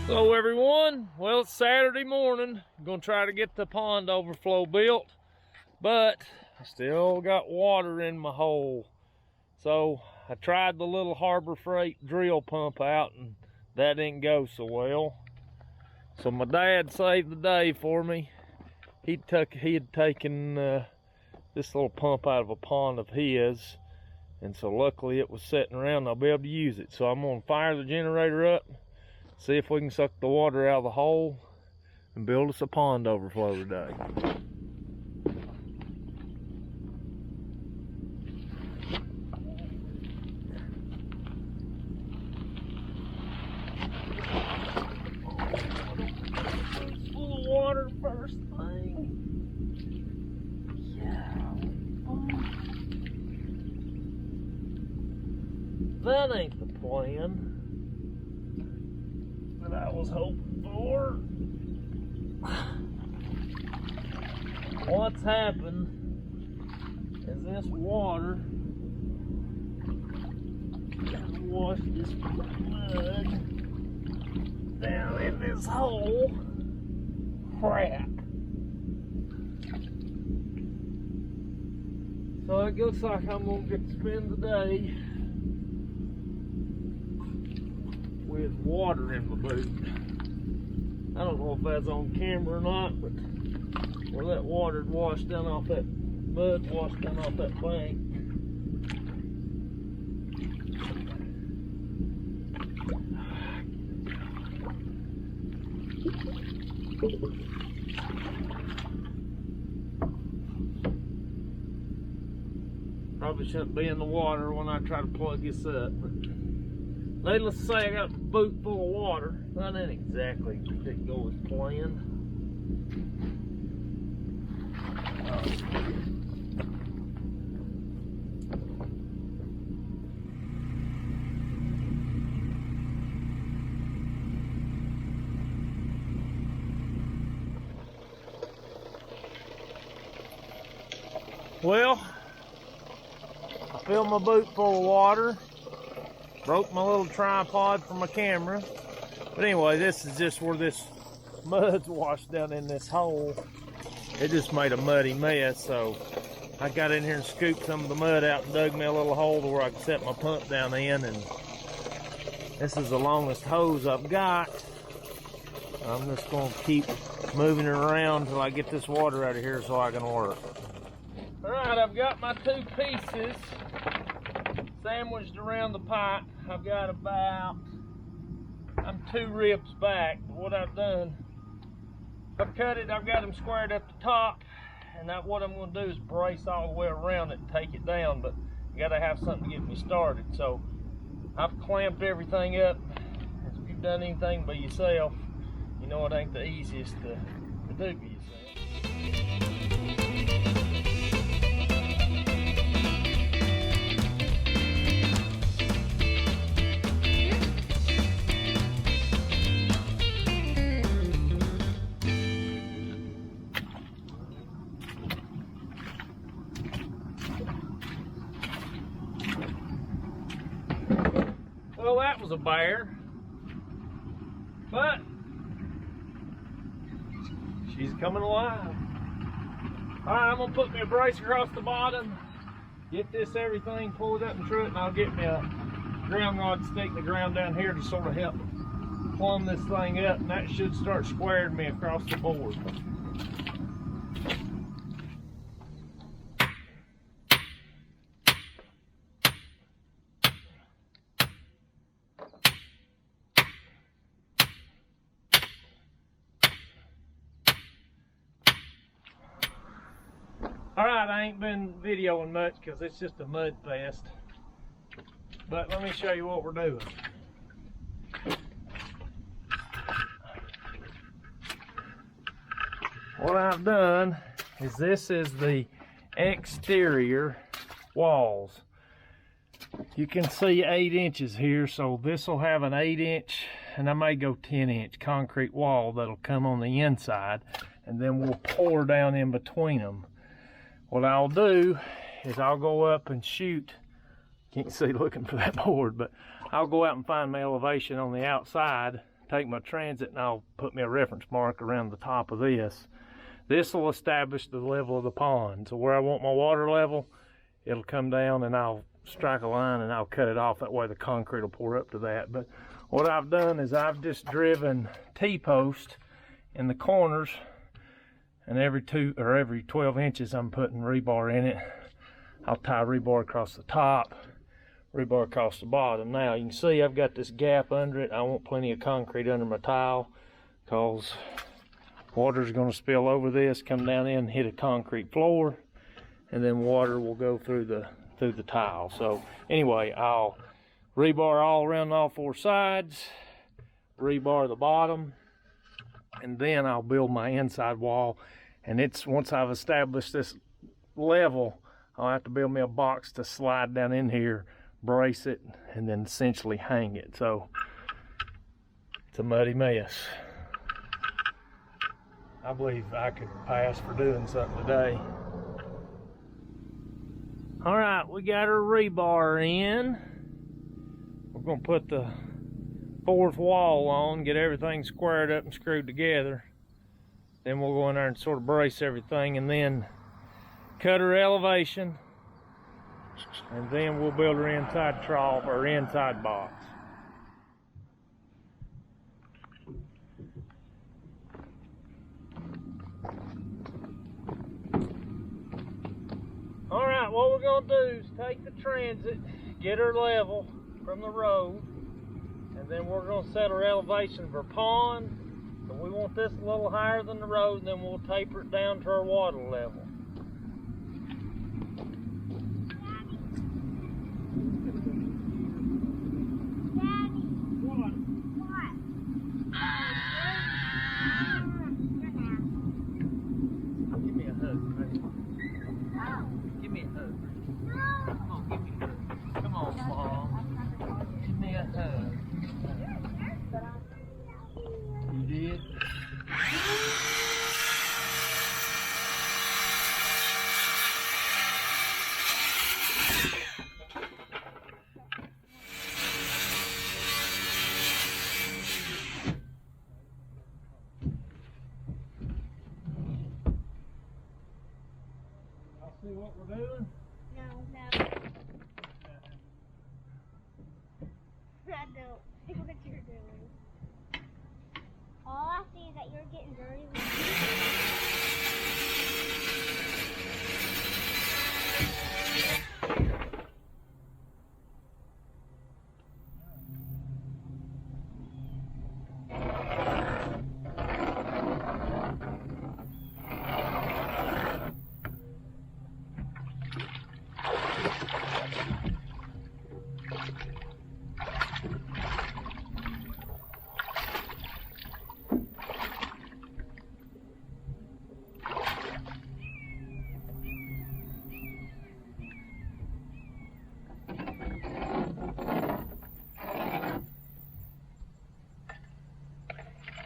Hello everyone, well it's Saturday morning. I'm going to try to get the pond overflow built, but I still got water in my hole. So I tried the little Harbor Freight drill pump out and that didn't go so well. So my dad saved the day for me. He had taken this little pump out of a pond of his, and so luckily it was sitting around and I'll be able to use it. So I'm going to fire the generator up, see if we can suck the water out of the hole and build us a pond overflow today. Full of water first thing. Yeah. That ain't the plan that I was hoping for. What's happened is this water has washed this mud down in this hole. Crap. So it looks like I'm gonna get to spend the day with water in my boot. I don't know if that's on camera or not, but where that water washed down off that mud, washed down off that bank. Probably shouldn't be in the water when I try to plug this up, but needless to say, I got a boot full of water. That didn't exactly didn't go as planned. Well, I filled my boot full of water. Broke my little tripod for my camera. But anyway, this is just where this mud's washed down in this hole. It just made a muddy mess, so I got in here and scooped some of the mud out and dug me a little hole to where I could set my pump down in, and this is the longest hose I've got. I'm just gonna keep moving it around until I get this water out of here so I can work. All right, I've got my two pieces sandwiched around the pipe. I've got about, I'm 2 ribs back, but what I've done, I've cut it, I've got them squared at the top, and what I'm going to do is brace all the way around it and take it down, but you got to have something to get me started. So I've clamped everything up. If you've done anything by yourself, you know it ain't the easiest to do for yourself. Well, that was a bear, but she's coming alive. All right, I'm gonna put me a brace across the bottom, get this everything pulled up and through it, and I'll get me a ground rod to stick the ground down here to sort of help plumb this thing up, and that should start squaring me across the board. Alright, I ain't been videoing much because it's just a mud fest. But let me show you what we're doing. What I've done is this is the exterior walls. You can see 8 inches here, so this will have an 8-inch, and I may go 10-inch concrete wall that'll come on the inside, and then we'll pour down in between them. What I'll do is I'll go up and shoot, can't see looking for that board, but I'll go out and find my elevation on the outside take my transit and I'll put me a reference mark around the top of this. This will establish the level of the pond. So where I want my water level, it'll come down and I'll strike a line and I'll cut it off. That way the concrete will pour up to that. But what I've done is I've just driven T-post in the corners, and every 12 inches I'm putting rebar in it. I'll tie rebar across the top, rebar across the bottom. Now you can see I've got this gap under it. I want plenty of concrete under my tile because water's going to spill over this, come down in, hit a concrete floor, and then water will go through the tile. So anyway, I'll rebar all around all four sides, rebar the bottom, and then I'll build my inside wall. And it's once I've established this level, I'll have to build me a box to slide down in here, brace it, and then essentially hang it. So it's a muddy mess. I believe I could pass for doing something today. All right, we got our rebar in. We're gonna put the fourth wall on, get everything squared up and screwed together. Then we'll go in there and sort of brace everything and then cut her elevation. And then we'll build her inside trough or inside box. All right, what we're gonna do is take the transit, get her level from the road, and then we're gonna set our elevation for pond. So we want this a little higher than the road, and then we'll taper it down to our water level. See what we're doing? No. I don't see what you're doing. All I see is that you're getting dirty with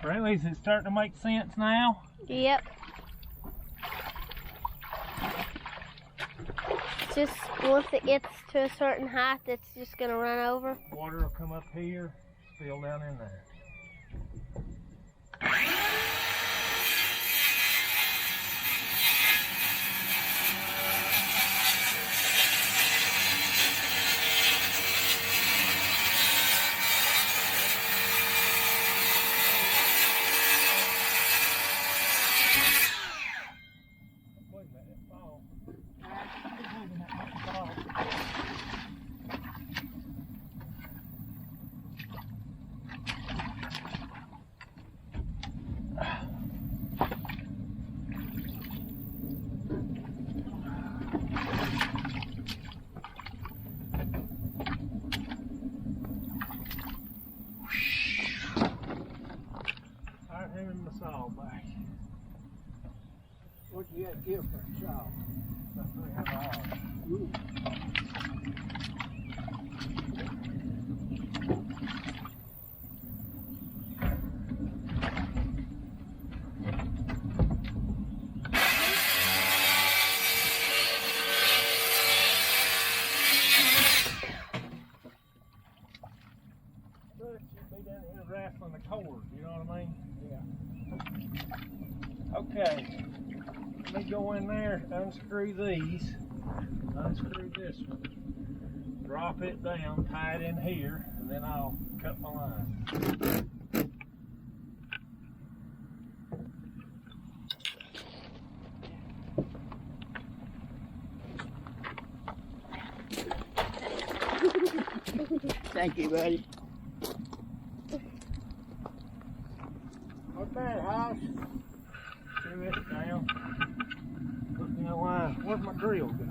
Really, is it starting to make sense now? Yep. Just once it gets to a certain height, it's just gonna run over. Water will come up here, spill down in there. What'd you get here for a shop? About $300. Ooh. But you'd be down here wrestling pulling the cord, you know what I mean? Yeah. Okay, let me go in there, unscrew these, unscrew this one, drop it down, tie it in here, and then I'll cut my line. Thank you, buddy. What's that, House? Screw it down. Put me a line. Where'd my drill go?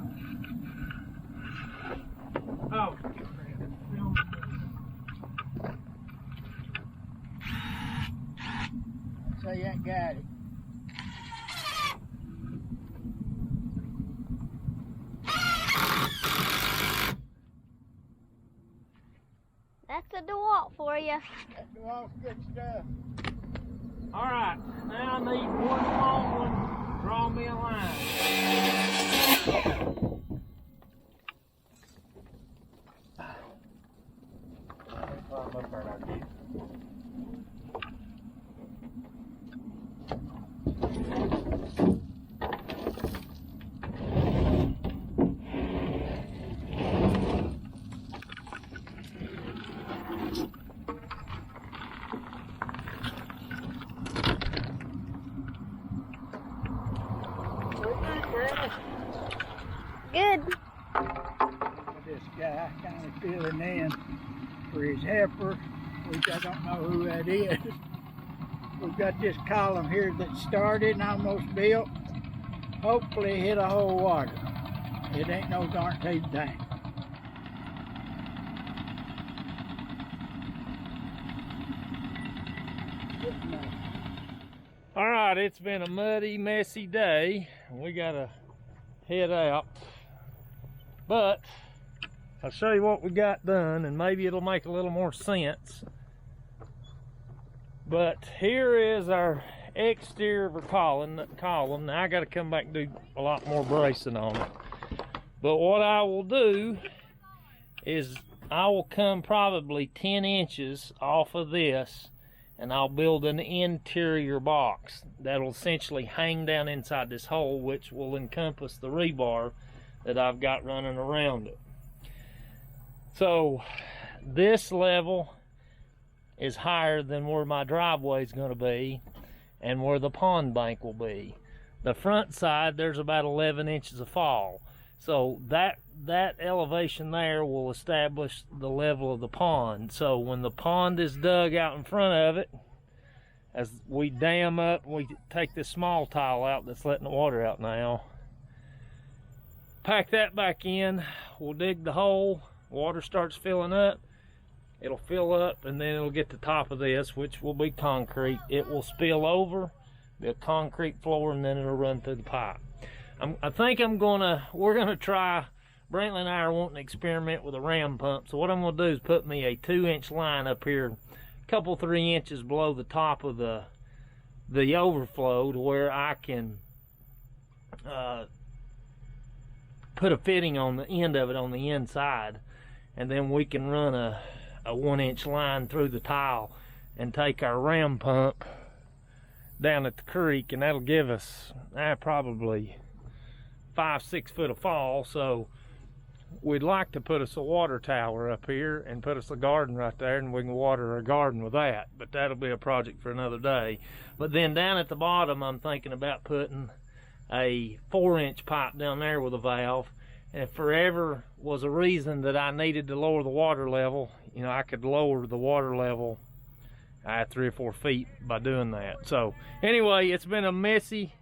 Oh, So you ain't got it. That's a DeWalt for you. That's all good stuff. all right, now I need one long one. Draw me a line. Climb up there like this. Good. This guy kind of filling in for his heifer, which I don't know who that is. We've got this column here that started and almost built. Hopefully hit a hole water. It ain't no guaranteed thing. All right, it's been a muddy, messy day. We gotta head out. But I'll show you what we got done, and maybe it'll make a little more sense. But here is our exterior column. Now I gotta come back and do a lot more bracing on it. But what I will do is I will come probably 10 inches off of this, and I'll build an interior box that'll essentially hang down inside this hole, which will encompass the rebar that I've got running around it. So this level is higher than where my driveway is going to be and where the pond bank will be. The front side, there's about 11 inches of fall. So that elevation there will establish the level of the pond. So when the pond is dug out in front of it, as we dam up, we take this small tile out that's letting the water out now, pack that back in, we'll dig the hole, water starts filling up, it'll fill up, and then it'll get to the top of this, which will be concrete. It will spill over, be a concrete floor, and then it'll run through the pipe. I think we're gonna try, Brantley and I are wanting to experiment with a ram pump. So what I'm gonna do is put me a 2-inch line up here, a couple 3 inches below the top of the overflow, to where I can put a fitting on the end of it on the inside, and then we can run a 1-inch line through the tile and take our ram pump down at the creek, and that'll give us probably 5-6 foot of fall. So we'd like to put us a water tower up here and put us a garden right there, and we can water our garden with that. But that'll be a project for another day. But then down at the bottom, I'm thinking about putting a 4-inch pipe down there with a valve. And if forever was a reason that I needed to lower the water level, you know, I could lower the water level 3 or 4 feet by doing that. So anyway, it's been a messy,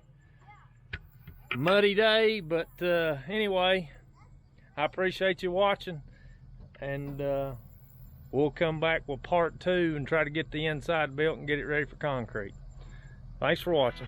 muddy day, but anyway, I appreciate you watching, and we'll come back with part 2 and try to get the inside built and get it ready for concrete. Thanks for watching.